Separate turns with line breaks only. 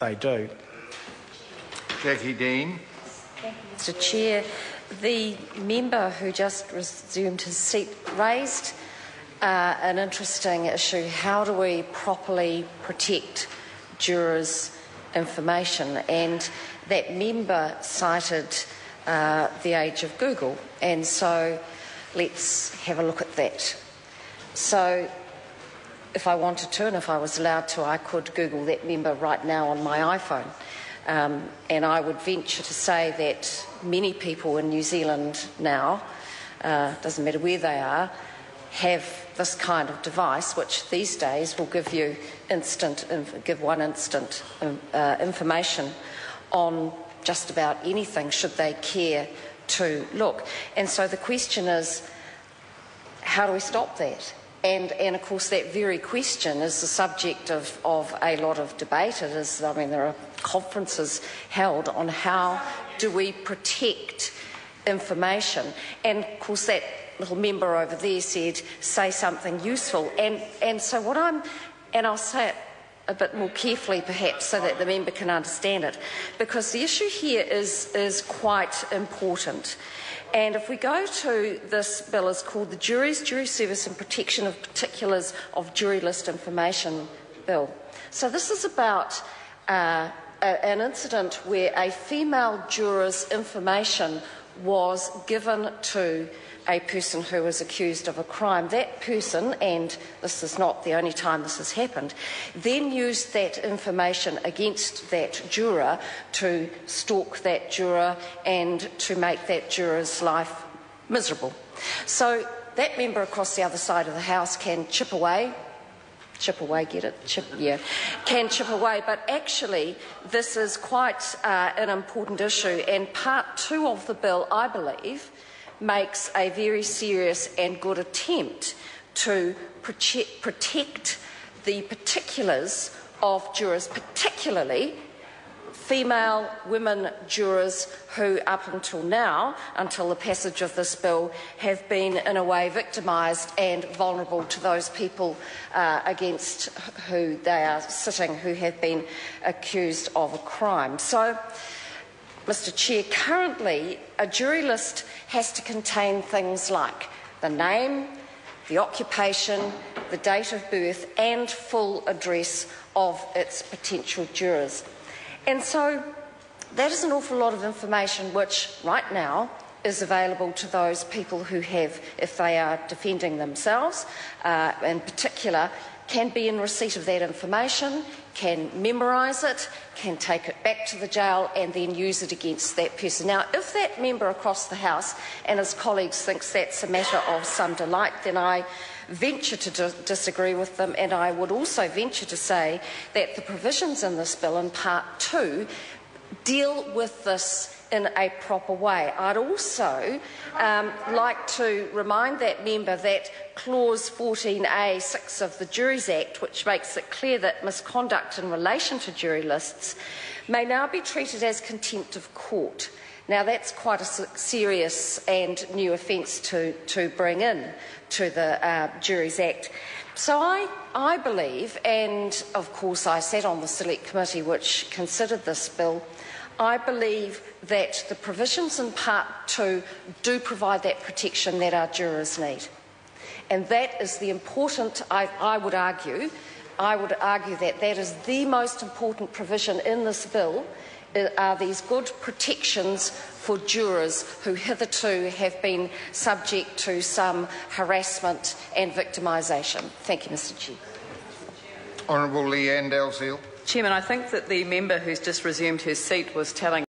they do.
Jackie Dean.
Thank you, Mr. Chair. The member who just resumed his seat raised an interesting issue. How do we properly protect jurors' information? And that member cited the age of Google, and so let's have a look at that. So if I wanted to, and if I was allowed to, I could Google that member right now on my iPhone. And I would venture to say that many people in New Zealand now, doesn't matter where they are, have this kind of device, which these days will give you instant information on just about anything, should they care to look. And so the question is, how do we stop that? And of course, that very question is the subject of a lot of debate. It is, I mean, there are conferences held on how do we protect information. And of course, that little member over there said, say something useful. And so what and I'll say it a bit more carefully perhaps so that the member can understand it, because the issue here is quite important. And if we go to this bill, it's called the Juries, Jury Service and Protection of Particulars of Jury List Information Bill. So this is about an incident where a female juror's information was given to a person who was accused of a crime. That person, and this is not the only time this has happened, then used that information against that juror to stalk that juror and to make that juror's life miserable. So that member across the other side of the House can chip away, get it? Can chip away, but actually this is quite an important issue, and Part 2 of the bill, I believe, makes a very serious and good attempt to protect the particulars of jurors, particularly female women jurors who up until now, until the passage of this bill, have been in a way victimised and vulnerable to those people against who they are sitting who have been accused of a crime. So, Mr. Chair, currently a jury list has to contain things like the name, the occupation, the date of birth and full address of its potential jurors. And so that is an awful lot of information which right now is available to those people who have, if they are defending themselves in particular, can be in receipt of that information, can memorise it, can take it back to the jail and then use it against that person. Now, if that member across the House and his colleagues thinks that's a matter of some delight, then I venture to disagree with them, and I would also venture to say that the provisions in this bill in Part 2 deal with this in a proper way. I'd also like to remind that member that Clause 14A(6) of the Juries Act, which makes it clear that misconduct in relation to jury lists may now be treated as contempt of court. Now, that's quite a serious and new offence to bring in to the Juries Act. So I believe, and of course I sat on the Select Committee which considered this bill, I believe that the provisions in Part 2 do provide that protection that our jurors need. And that is the important, I would argue that that is the most important provision in this bill, are these good protections for jurors who hitherto have been subject to some harassment and victimisation. Thank you, Mr. Chair.
Honourable Leanne Dalziel.
Chairman, I think that the member who's just resumed his seat was telling